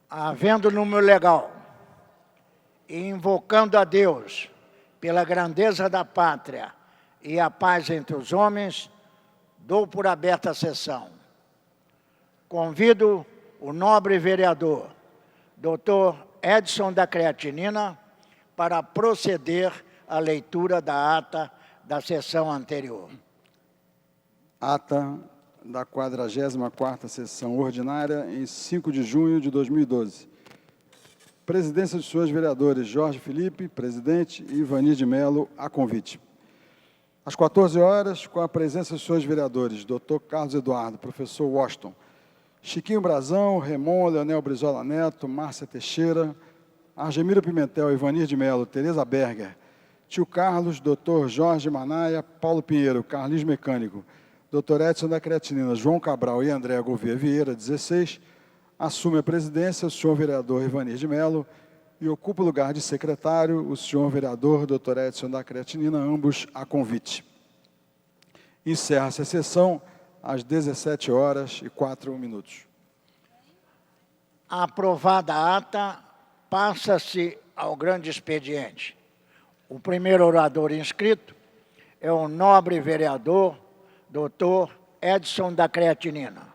Havendo número legal e invocando a Deus pela grandeza da pátria e a paz entre os homens, dou por aberta a sessão. Convido o nobre vereador, Dr. Edson da Creatinina, para proceder à leitura da ata da sessão anterior. Ata da 44ª sessão ordinária, em 5 de junho de 2012. Presidência dos senhores vereadores Jorge Felipe, presidente, e Ivanir de Mello, a convite. Às 14 horas, com a presença dos senhores vereadores Dr. Carlos Eduardo, professor Washington, Chiquinho Brazão, Remon, Leonel Brizola Neto, Márcia Teixeira, Argemiro Pimentel, Ivanir de Mello, Tereza Berger, Tio Carlos, Dr. Jorge Manaia, Paulo Pinheiro, Carlinhos Mecânico, Dr. Edson da Creatinina, João Cabral e André Gouveia Vieira, 16, assume a presidência o senhor vereador Ivanir de Mello e ocupa o lugar de secretário o senhor vereador Dr. Edson da Creatinina, ambos a convite. Encerra-se a sessão às 17h04. Aprovada a ata, passa-se ao grande expediente. O primeiro orador inscrito é o nobre vereador Dr. Edson da Creatinina,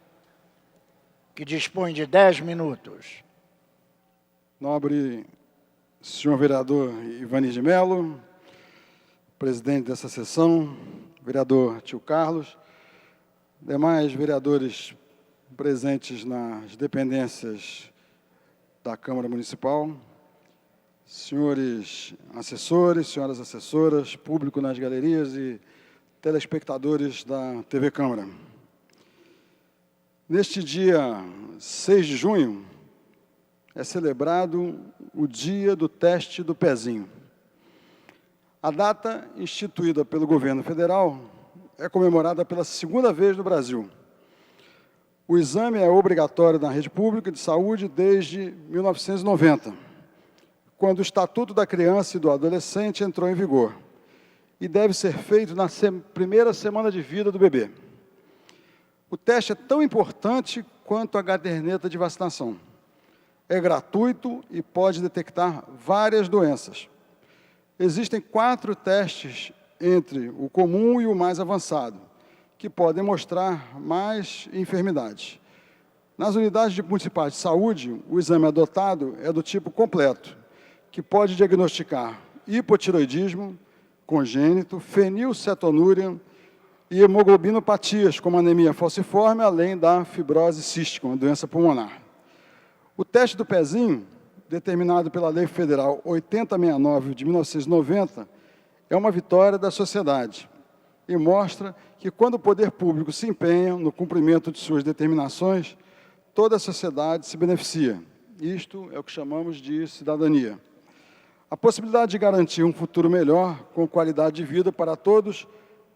que dispõe de 10 minutos. Nobre senhor vereador Ivanir de Mello, presidente dessa sessão, vereador Tio Carlos, demais vereadores presentes nas dependências da Câmara Municipal, senhores assessores, senhoras assessoras, público nas galerias e telespectadores da TV Câmara. Neste dia 6 de junho, é celebrado o Dia do Teste do Pezinho. A data, instituída pelo governo federal, é comemorada pela segunda vez no Brasil. O exame é obrigatório na rede pública de saúde desde 1990, quando o Estatuto da Criança e do Adolescente entrou em vigor, e deve ser feito na primeira semana de vida do bebê. O teste é tão importante quanto a caderneta de vacinação. É gratuito e pode detectar várias doenças. Existem 4 testes entre o comum e o mais avançado, que podem mostrar mais enfermidades. Nas unidades municipais de saúde, o exame adotado é do tipo completo, que pode diagnosticar hipotiroidismo congênito, fenilcetonúria e hemoglobinopatias, como anemia falciforme, além da fibrose cística, uma doença pulmonar. O teste do pezinho, determinado pela Lei Federal 8069 de 1990, é uma vitória da sociedade e mostra que, quando o poder público se empenha no cumprimento de suas determinações, toda a sociedade se beneficia. Isto é o que chamamos de cidadania. A possibilidade de garantir um futuro melhor, com qualidade de vida para todos,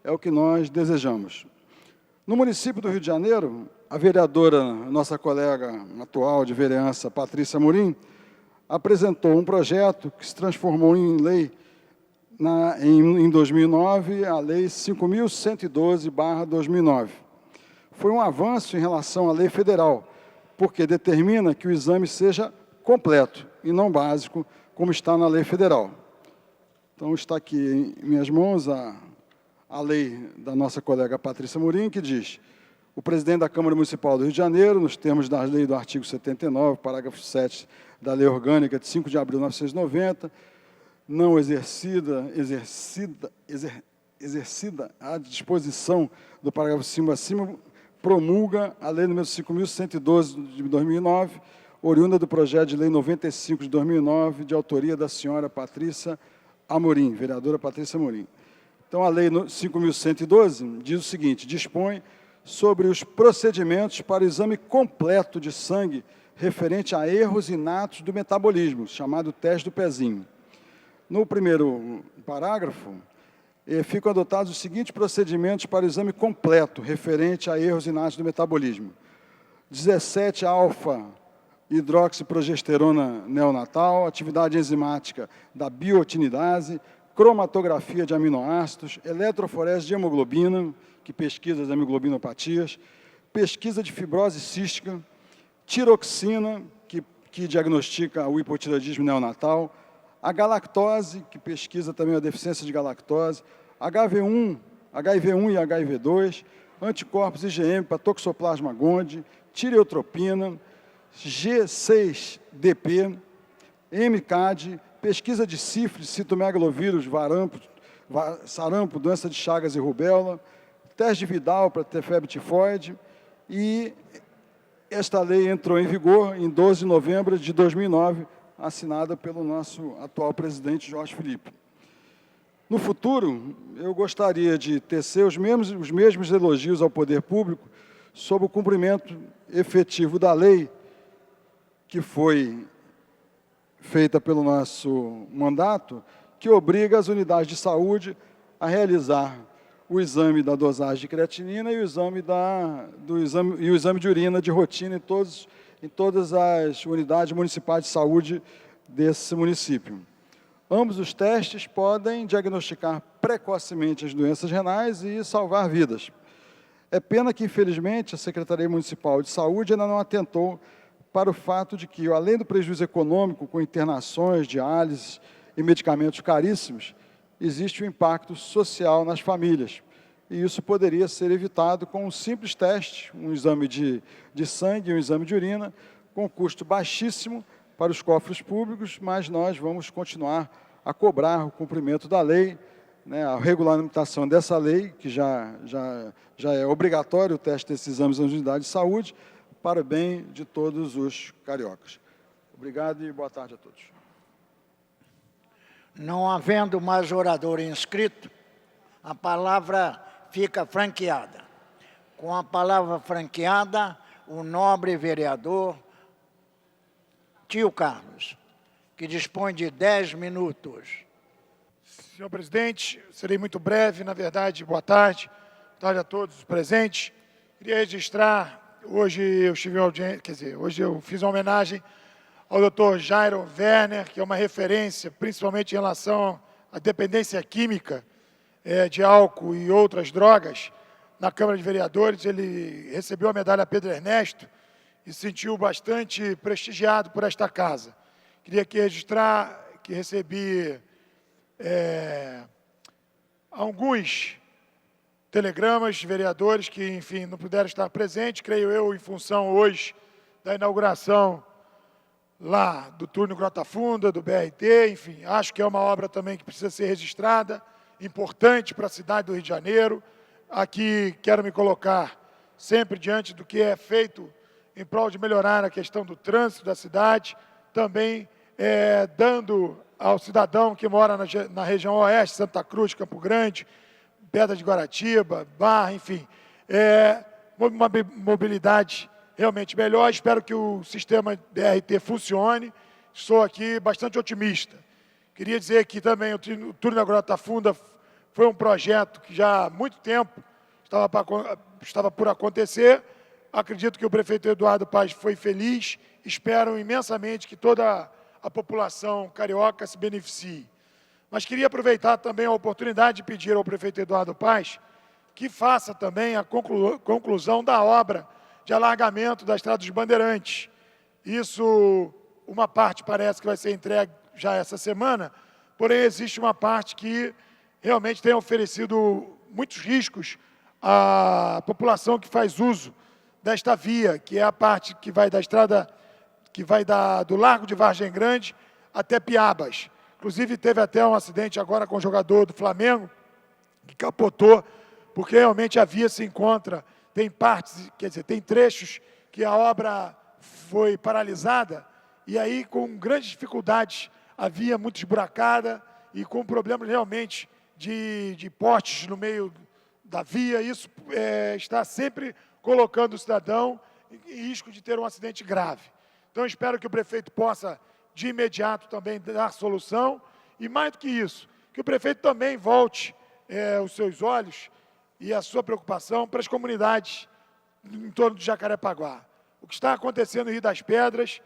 é o que nós desejamos. No município do Rio de Janeiro, a vereadora, nossa colega atual de vereança, Patrícia Amorim, apresentou um projeto que se transformou em lei em 2009, a Lei 5.112/2009. Foi um avanço em relação à lei federal, porque determina que o exame seja completo e não básico, como está na lei federal. Então, está aqui em minhas mãos a lei da nossa colega Patrícia Amorim, que diz: o presidente da Câmara Municipal do Rio de Janeiro, nos termos da lei do artigo 79, parágrafo 7 da Lei Orgânica de 5 de abril de 1990, não exercida a disposição do parágrafo 5 acima, promulga a Lei número 5.112 de 2009, oriunda do projeto de Lei 95 de 2009, de autoria da senhora Patrícia Amorim, vereadora Patrícia Amorim. Então, a Lei 5.112 diz o seguinte: dispõe sobre os procedimentos para o exame completo de sangue referente a erros inatos do metabolismo, chamado teste do pezinho. No primeiro parágrafo, ficam adotados os seguintes procedimentos para o exame completo referente a erros inatos do metabolismo: 17-alfa-hidroxiprogesterona neonatal, atividade enzimática da biotinidase, cromatografia de aminoácidos, eletroforese de hemoglobina, que pesquisa as hemoglobinopatias, pesquisa de fibrose cística, tiroxina, que que diagnostica o hipotireoidismo neonatal, a galactose, que pesquisa também a deficiência de galactose, HIV1 e HIV2, anticorpos IgM para toxoplasma gondii, tireotropina, G6DP, MCAD, pesquisa de sífilis, citomegalovírus, sarampo, doença de Chagas e rubéola, teste de Vidal para ter febre tifoide, e esta lei entrou em vigor em 12 de novembro de 2009, assinada pelo nosso atual presidente Jorge Felipe. No futuro, eu gostaria de tecer os mesmos elogios ao poder público sobre o cumprimento efetivo da lei que foi feita pelo nosso mandato, que obriga as unidades de saúde a realizar o exame da dosagem de creatinina e o exame de urina de rotina em todas as unidades municipais de saúde desse município. Ambos os testes podem diagnosticar precocemente as doenças renais e salvar vidas. É pena que, infelizmente, a Secretaria Municipal de Saúde ainda não atentou para o fato de que, além do prejuízo econômico com internações, diálise e medicamentos caríssimos, existe um impacto social nas famílias. E isso poderia ser evitado com um simples teste, um exame de sangue e um exame de urina, com custo baixíssimo para os cofres públicos, mas nós vamos continuar a cobrar o cumprimento da lei, né, a regulamentação dessa lei, que já é obrigatório o teste desses exames nas unidades de saúde, para o bem de todos os cariocas. Obrigado e boa tarde a todos. Não havendo mais orador inscrito, a palavra fica franqueada. Com a palavra franqueada, o nobre vereador Tio Carlos, que dispõe de 10 minutos. Senhor presidente, serei muito breve, na verdade, boa tarde a todos os presentes. Queria registrar, hoje eu estive em audiência, hoje eu fiz uma homenagem ao Dr. Jairo Werner, que é uma referência, principalmente em relação à dependência química de álcool e outras drogas. Na Câmara de Vereadores, ele recebeu a medalha Pedro Ernesto e se sentiu bastante prestigiado por esta casa. Queria aqui registrar que recebi alguns telegramas de vereadores que, enfim, não puderam estar presentes, creio eu, em função hoje da inauguração lá do túnel Grota Funda, do BRT, enfim, acho que é uma obra também que precisa ser registrada, importante para a cidade do Rio de Janeiro. Aqui quero me colocar sempre diante do que é feito em prol de melhorar a questão do trânsito da cidade, também dando ao cidadão que mora na região oeste, Santa Cruz, Campo Grande, Pedra de Guaratiba, Barra, enfim, uma mobilidade realmente melhor. Espero que o sistema BRT funcione. Sou aqui bastante otimista. Queria dizer que também o túnel da Grota Funda foi um projeto que já há muito tempo estava por acontecer. Acredito que o prefeito Eduardo Paes foi feliz. Espero imensamente que toda a população carioca se beneficie. Mas queria aproveitar também a oportunidade de pedir ao prefeito Eduardo Paes que faça também a conclusão da obra de alargamento da Estrada dos Bandeirantes. Isso, uma parte parece que vai ser entregue já essa semana, porém existe uma parte que realmente tem oferecido muitos riscos à população que faz uso desta via, que é a parte que vai da estrada, que vai do Largo de Vargem Grande até Piabas. Inclusive, teve até um acidente agora com o jogador do Flamengo, que capotou, porque realmente a via se encontra, tem partes, quer dizer, tem trechos que a obra foi paralisada, e aí com grandes dificuldades, a via muito esburacada e com problemas realmente de postes no meio da via. Isso está sempre colocando o cidadão em risco de ter um acidente grave. Então, espero que o prefeito possa, de imediato, também dar solução. E, mais do que isso, que o prefeito também volte os seus olhos e a sua preocupação para as comunidades em torno de Jacarepaguá. O que está acontecendo no Rio das Pedras,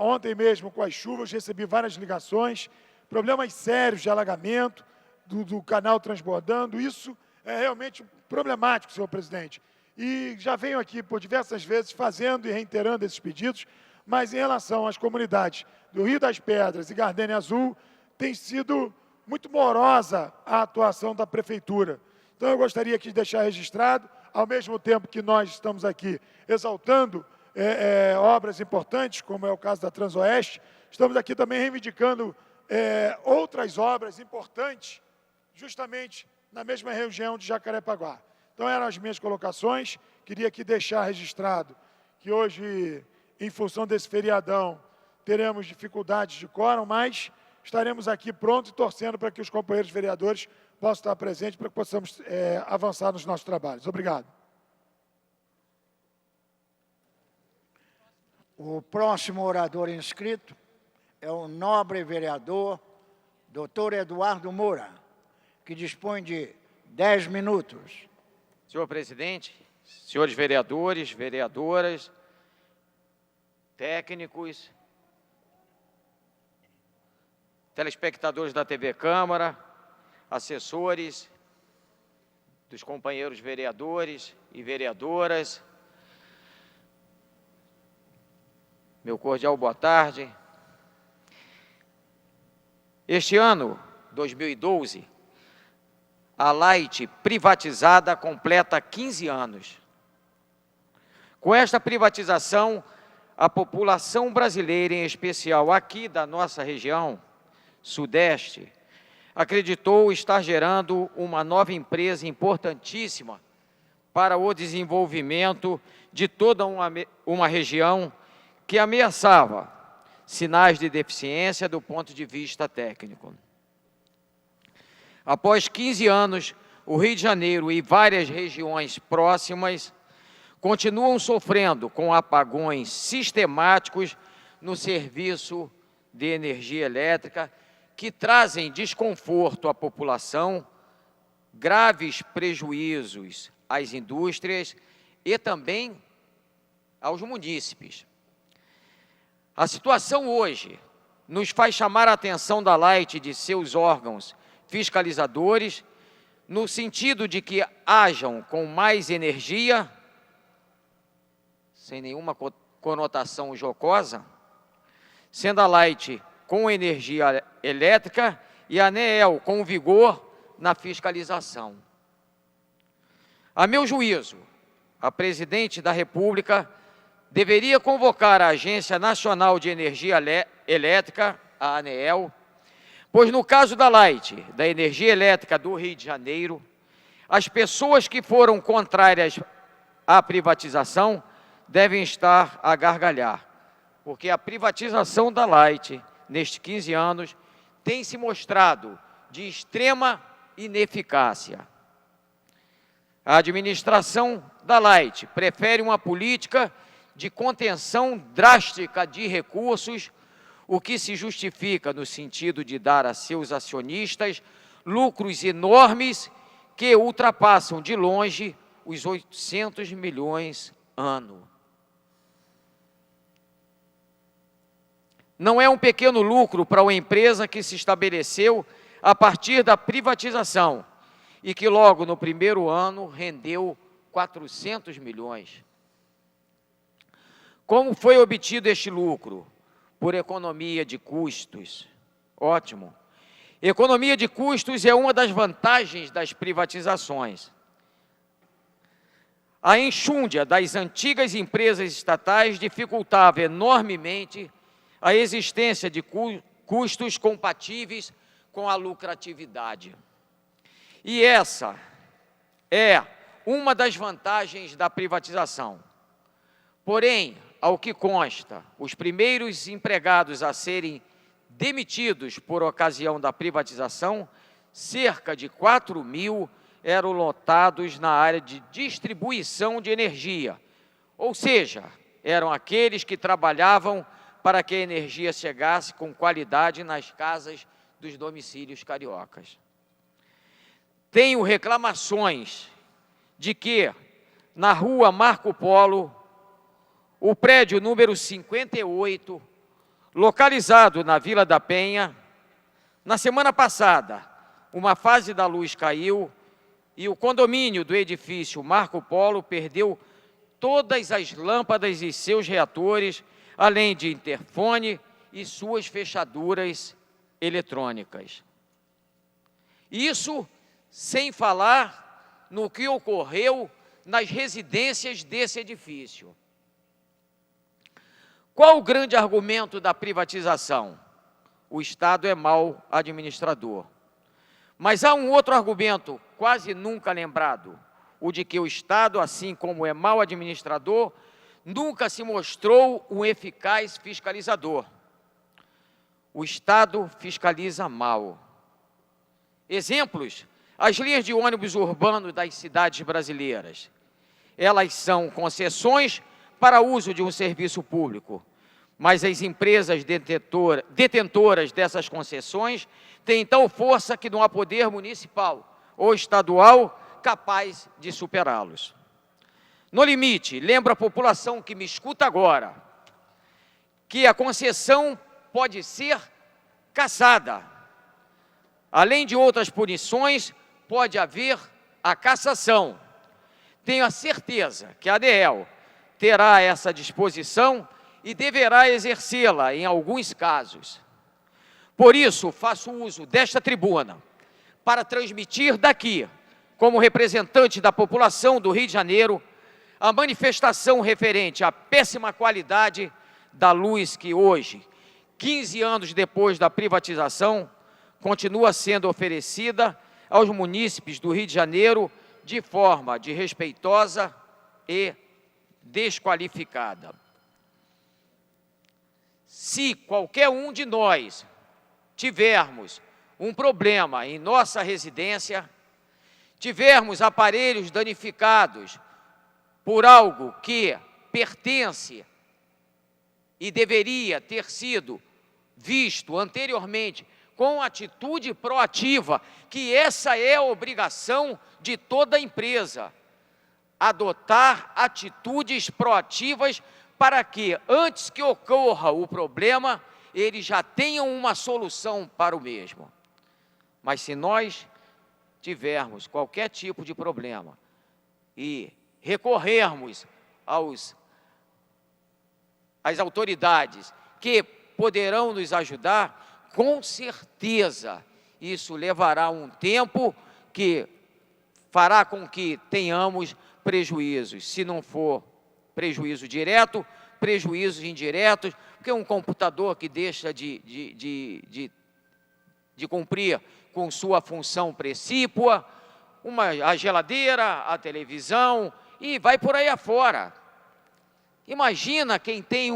ontem mesmo, com as chuvas, recebi várias ligações, problemas sérios de alagamento, do canal transbordando. Isso é realmente problemático, senhor presidente. E já venho aqui por diversas vezes fazendo e reiterando esses pedidos, mas em relação às comunidades do Rio das Pedras e Gardênia Azul, tem sido muito morosa a atuação da Prefeitura. Então, eu gostaria aqui de deixar registrado, ao mesmo tempo que nós estamos aqui exaltando obras importantes, como é o caso da Transoeste, estamos aqui também reivindicando outras obras importantes, justamente na mesma região de Jacarepaguá. Então, eram as minhas colocações. Queria aqui deixar registrado que hoje, em função desse feriadão, teremos dificuldades de quórum, mas estaremos aqui prontos e torcendo para que os companheiros vereadores possam estar presentes para que possamos avançar nos nossos trabalhos. Obrigado. O próximo orador inscrito é o nobre vereador, doutor Eduardo Moura, que dispõe de 10 minutos. Senhor presidente, senhores vereadores, vereadoras, técnicos, telespectadores da TV Câmara, assessores dos companheiros vereadores e vereadoras, meu cordial boa tarde. Este ano, 2012, a Light privatizada completa 15 anos. Com esta privatização, a população brasileira, em especial aqui da nossa região, Sudeste, acreditou estar gerando uma nova empresa importantíssima para o desenvolvimento de toda uma região que ameaçava sinais de deficiência do ponto de vista técnico. Após 15 anos, o Rio de Janeiro e várias regiões próximas continuam sofrendo com apagões sistemáticos no serviço de energia elétrica, que trazem desconforto à população, graves prejuízos às indústrias e também aos munícipes. A situação hoje nos faz chamar a atenção da Light e de seus órgãos fiscalizadores, no sentido de que hajam com mais energia, sem nenhuma conotação jocosa, sendo a Light com energia elétrica e a ANEEL com vigor na fiscalização. A meu juízo, a Presidente da República deveria convocar a Agência Nacional de Energia Elétrica, a ANEEL, pois no caso da Light, da energia elétrica do Rio de Janeiro, as pessoas que foram contrárias à privatização devem estar a gargalhar, porque a privatização da Light, nestes 15 anos, tem se mostrado de extrema ineficácia. A administração da Light prefere uma política de contenção drástica de recursos, o que se justifica no sentido de dar a seus acionistas lucros enormes que ultrapassam de longe os 800 milhões ano. Não é um pequeno lucro para uma empresa que se estabeleceu a partir da privatização e que logo no primeiro ano rendeu 400 milhões. Como foi obtido este lucro? Por economia de custos. Ótimo. Economia de custos é uma das vantagens das privatizações. A enxúndia das antigas empresas estatais dificultava enormemente a existência de custos compatíveis com a lucratividade. E essa é uma das vantagens da privatização. Porém, ao que consta, os primeiros empregados a serem demitidos por ocasião da privatização, cerca de 4.000 eram lotados na área de distribuição de energia, ou seja, eram aqueles que trabalhavam para que a energia chegasse com qualidade nas casas dos domicílios cariocas. Tenho reclamações de que, na rua Marco Polo, o prédio número 58, localizado na Vila da Penha, na semana passada, uma fase da luz caiu e o condomínio do edifício Marco Polo perdeu todas as lâmpadas e seus reatores, além de interfone e suas fechaduras eletrônicas. Isso sem falar no que ocorreu nas residências desse edifício. Qual o grande argumento da privatização? O Estado é mau administrador. Mas há um outro argumento, quase nunca lembrado, o de que o Estado, assim como é mau administrador, nunca se mostrou um eficaz fiscalizador. O Estado fiscaliza mal. Exemplos: as linhas de ônibus urbanos das cidades brasileiras. Elas são concessões para uso de um serviço público, mas as empresas detentoras dessas concessões têm tal força que não há poder municipal ou estadual capaz de superá-los. No limite, lembro a população que me escuta agora que a concessão pode ser cassada. Além de outras punições, pode haver a cassação. Tenho a certeza que a ANEEL terá essa disposição e deverá exercê-la em alguns casos. Por isso, faço uso desta tribuna para transmitir daqui, como representante da população do Rio de Janeiro, a manifestação referente à péssima qualidade da luz que hoje, 15 anos depois da privatização, continua sendo oferecida aos munícipes do Rio de Janeiro de forma desrespeitosa e desqualificada. Se qualquer um de nós tivermos um problema em nossa residência, tivermos aparelhos danificados por algo que pertence e deveria ter sido visto anteriormente com atitude proativa, que essa é a obrigação de toda empresa, adotar atitudes proativas para que, antes que ocorra o problema, eles já tenham uma solução para o mesmo. Mas se nós tivermos qualquer tipo de problema e recorrermos às autoridades que poderão nos ajudar, com certeza isso levará um tempo que fará com que tenhamos prejuízos. Se não for prejuízo direto, prejuízos indiretos, porque um computador que deixa de cumprir com sua função precípua, a geladeira, a televisão, e vai por aí afora. Imagina quem tem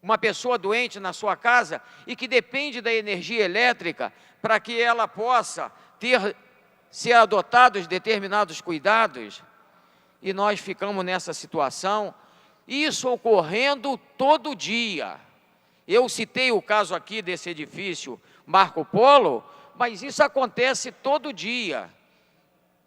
uma pessoa doente na sua casa e que depende da energia elétrica para que ela possa ser adotados determinados cuidados, e nós ficamos nessa situação, isso ocorrendo todo dia. Eu citei o caso aqui desse edifício Marco Polo, mas isso acontece todo dia.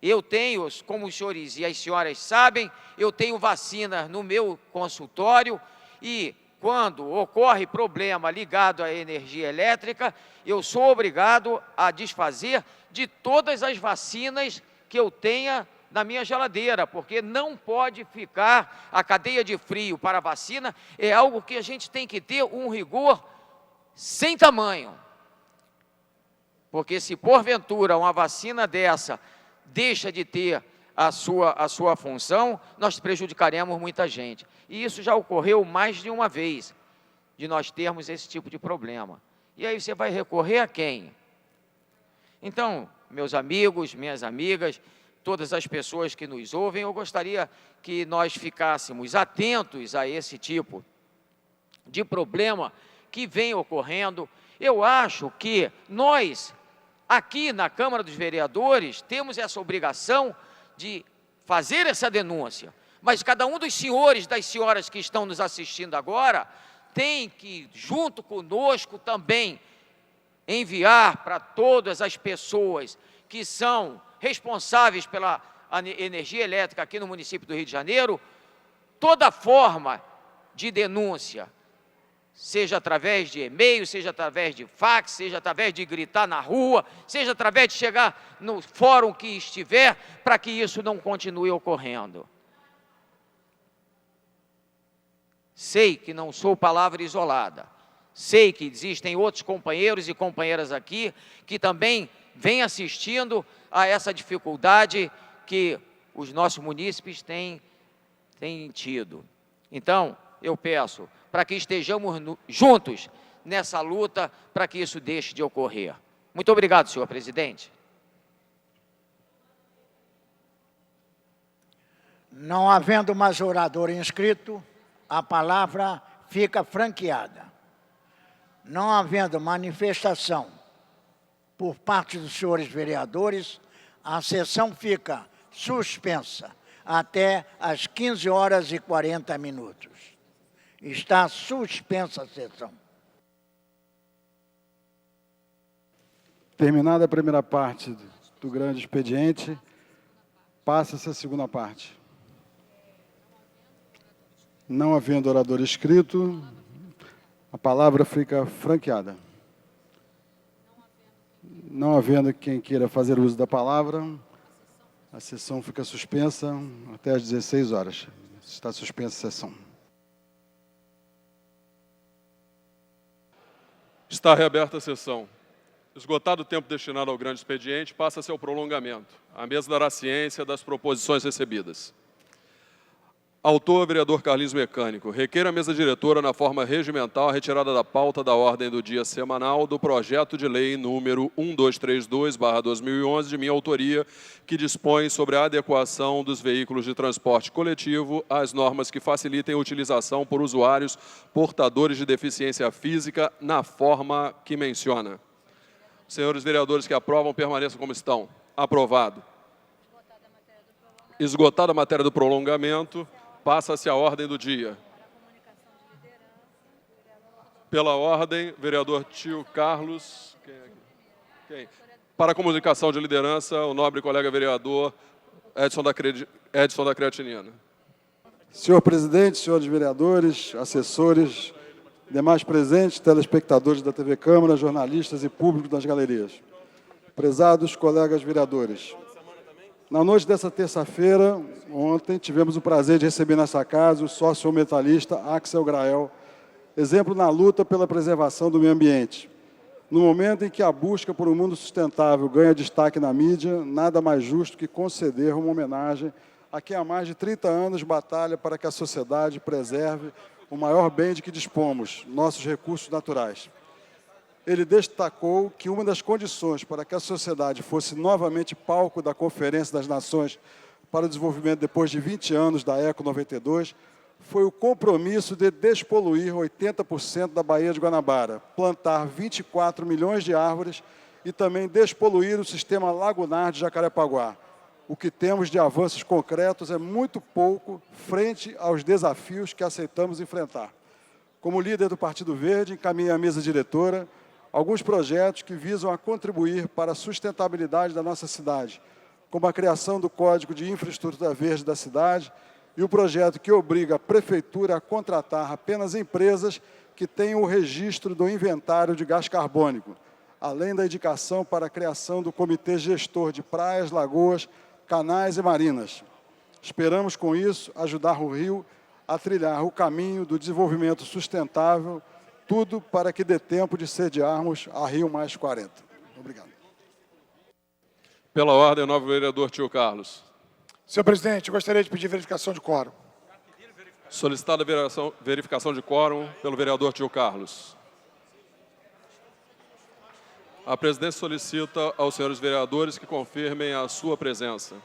Eu tenho, como os senhores e as senhoras sabem, eu tenho vacinas no meu consultório, e quando ocorre problema ligado à energia elétrica, eu sou obrigado a desfazer de todas as vacinas que eu tenha na minha geladeira, porque não pode ficar a cadeia de frio para a vacina, é algo que a gente tem que ter um rigor sem tamanho. Porque se porventura uma vacina dessa deixa de ter a sua função, nós prejudicaremos muita gente. E isso já ocorreu mais de uma vez, de nós termos esse tipo de problema. E aí você vai recorrer a quem? Então, meus amigos, minhas amigas, todas as pessoas que nos ouvem, eu gostaria que nós ficássemos atentos a esse tipo de problema que vem ocorrendo. Eu acho que nós, aqui na Câmara dos Vereadores, temos essa obrigação de fazer essa denúncia, mas cada um dos senhores e das senhoras que estão nos assistindo agora tem que, junto conosco também, enviar para todas as pessoas que são responsáveis pela energia elétrica aqui no município do Rio de Janeiro, toda forma de denúncia, seja através de e-mail, seja através de fax, seja através de gritar na rua, seja através de chegar no fórum que estiver, para que isso não continue ocorrendo. Sei que não sou palavra isolada. Sei que existem outros companheiros e companheiras aqui que também vêm assistindo a essa dificuldade que os nossos munícipes têm tido. Então, eu peço para que estejamos juntos nessa luta para que isso deixe de ocorrer. Muito obrigado, senhor presidente. Não havendo mais orador inscrito, a palavra fica franqueada. Não havendo manifestação por parte dos senhores vereadores, a sessão fica suspensa até às 15h40. Está suspensa a sessão. Terminada a primeira parte do grande expediente, passa-se a segunda parte. Não havendo orador inscrito, a palavra fica franqueada. Não havendo quem queira fazer uso da palavra, a sessão fica suspensa até às 16h. Está suspensa a sessão. Está reaberta a sessão. Esgotado o tempo destinado ao grande expediente, passa-se ao prolongamento. A mesa dará ciência das proposições recebidas. Autor, vereador Carlinhos Mecânico. Requer a mesa diretora, na forma regimental, a retirada da pauta da ordem do dia semanal do projeto de lei número 1232/2011, de minha autoria, que dispõe sobre a adequação dos veículos de transporte coletivo às normas que facilitem a utilização por usuários portadores de deficiência física na forma que menciona. Senhores vereadores que aprovam, permaneçam como estão. Aprovado. Esgotada a matéria do prolongamento, passa-se a ordem do dia. Pela ordem, vereador Tio Carlos. Quem? Para a comunicação de liderança, o nobre colega vereador Edson da Creatinina. Senhor presidente, senhores vereadores, assessores, demais presentes, telespectadores da TV Câmara, jornalistas e público das galerias. Prezados colegas vereadores. Na noite dessa terça-feira, ontem, tivemos o prazer de receber nessa casa o sócio-metalista Axel Grael, exemplo na luta pela preservação do meio ambiente. No momento em que a busca por um mundo sustentável ganha destaque na mídia, nada mais justo que conceder uma homenagem a quem há mais de 30 anos batalha para que a sociedade preserve o maior bem de que dispomos, nossos recursos naturais. Ele destacou que uma das condições para que a sociedade fosse novamente palco da Conferência das Nações para o Desenvolvimento depois de 20 anos da ECO 92 foi o compromisso de despoluir 80% da Baía de Guanabara, plantar 24 milhões de árvores e também despoluir o sistema lagunar de Jacarepaguá. O que temos de avanços concretos é muito pouco frente aos desafios que aceitamos enfrentar. Como líder do Partido Verde, encaminhei à mesa diretora alguns projetos que visam a contribuir para a sustentabilidade da nossa cidade, como a criação do Código de Infraestrutura Verde da cidade e o projeto que obriga a Prefeitura a contratar apenas empresas que tenham o registro do inventário de gás carbônico, além da indicação para a criação do Comitê Gestor de Praias, Lagoas, Canais e Marinas. Esperamos, com isso, ajudar o Rio a trilhar o caminho do desenvolvimento sustentável, tudo para que dê tempo de sediarmos a Rio Mais 40. Obrigado. Pela ordem, o novo vereador Tio Carlos. Senhor presidente, eu gostaria de pedir verificação de quórum. Solicitada a verificação de quórum pelo vereador Tio Carlos. A presidência solicita aos senhores vereadores que confirmem a sua presença.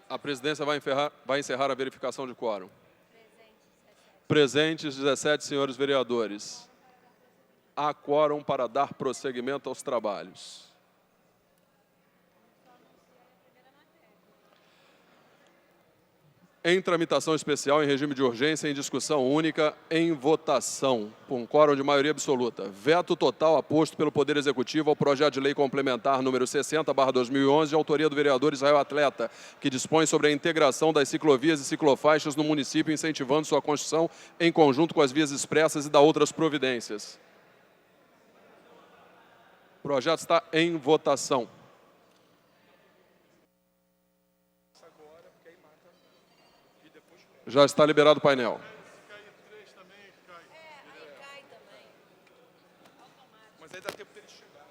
A presidência vai encerrar a verificação de quórum. Presentes 17 senhores vereadores. Há quórum para dar prosseguimento aos trabalhos. Em tramitação especial, em regime de urgência, em discussão única, em votação, por um quórum de maioria absoluta. Veto total aposto pelo Poder Executivo ao projeto de lei complementar número 60/2011, de autoria do vereador Israel Atleta, que dispõe sobre a integração das ciclovias e ciclofaixas no município, incentivando sua construção em conjunto com as vias expressas e da outras providências. O projeto está em votação. Já está liberado o painel. Mas aí dá tempo dele chegar.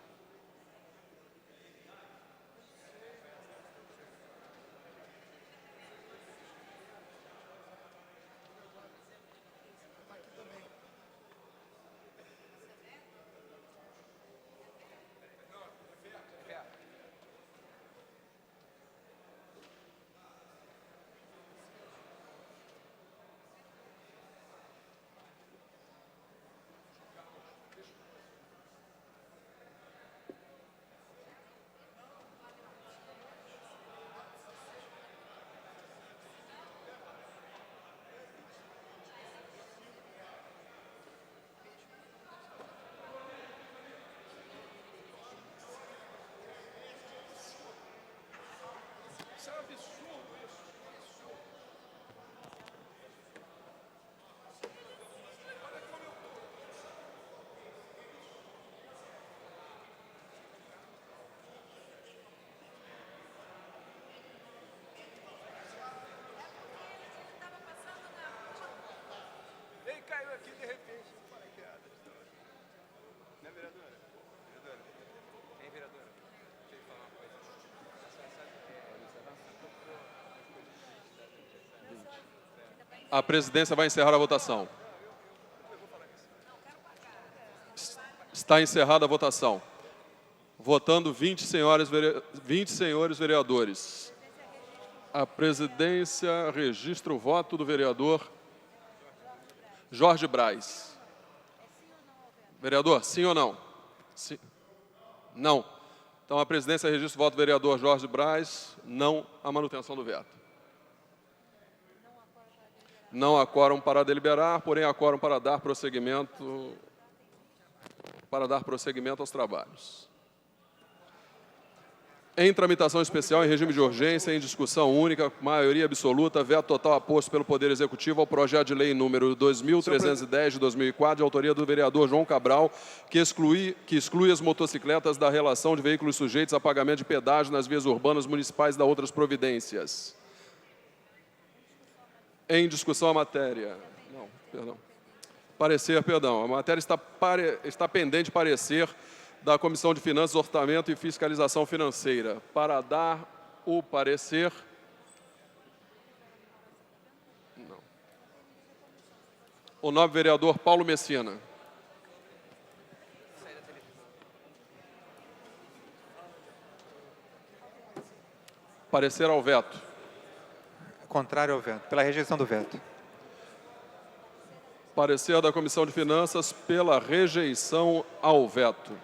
Caiu aqui de repente, paraquedas. Não é vereadora? Vereadora? Quem é vereadora? Deixa eu falar uma coisa. A presidência vai encerrar a votação. Está encerrada a votação. Votando 20 senhores vereadores. A presidência registra o voto do vereador Jorge Braz. Vereador, sim ou não? Sim. Não. Então, a presidência registra o voto do vereador Jorge Braz, não a manutenção do veto. Não há quórum para deliberar, porém há quórum para dar prosseguimento aos trabalhos. Em tramitação especial, em regime de urgência, em discussão única, maioria absoluta, veto total aposto pelo Poder Executivo ao projeto de lei número 2310 de 2004, de autoria do vereador João Cabral, que exclui as motocicletas da relação de veículos sujeitos a pagamento de pedágio nas vias urbanas municipais e da outras providências. Em discussão a matéria. Não, perdão. Parecer, perdão. A matéria está pendente parecer da Comissão de Finanças, Orçamento e Fiscalização Financeira. Para dar o parecer... Não. O nobre vereador Paulo Messina. Parecer ao veto. Contrário ao veto. Pela rejeição do veto. Parecer da Comissão de Finanças pela rejeição ao veto.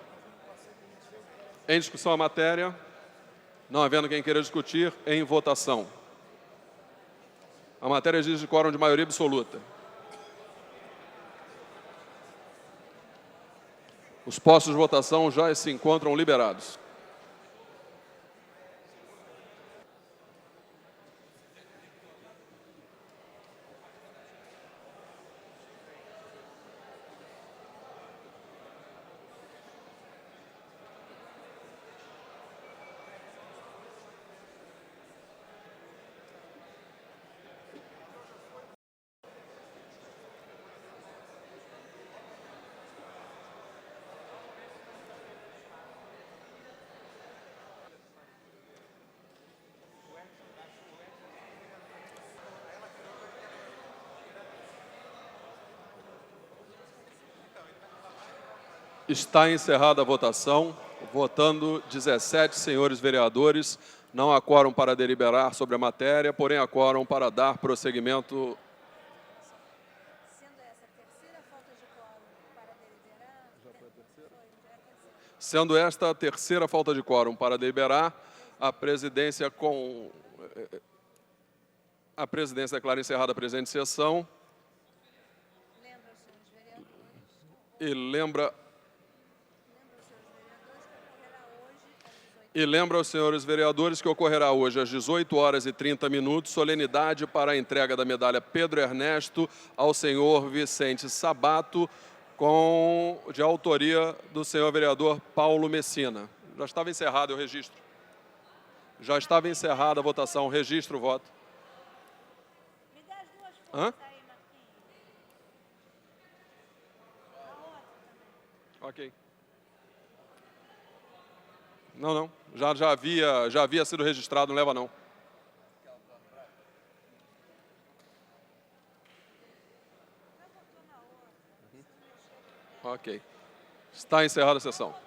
Em discussão a matéria, não havendo quem queira discutir, em votação. A matéria exige quórum de maioria absoluta. Os postos de votação já se encontram liberados. Está encerrada a votação, votando 17 senhores vereadores. Não há quórum para deliberar sobre a matéria, porém há quórum para dar prosseguimento. Sendo esta a terceira falta de quórum para deliberar, a presidência A presidência declara encerrada a presente sessão. E lembra aos senhores vereadores que ocorrerá hoje às 18h30, solenidade para a entrega da medalha Pedro Ernesto ao senhor Vicente Sabato, de autoria do senhor vereador Paulo Messina. Já estava encerrado o registro. Já estava encerrada a votação. Registro o voto. Me dá as duas Hã? fotos aí, Marquinhos. Ok. Não. Já havia sido registrado, não leva não. Ok. Está encerrada a sessão.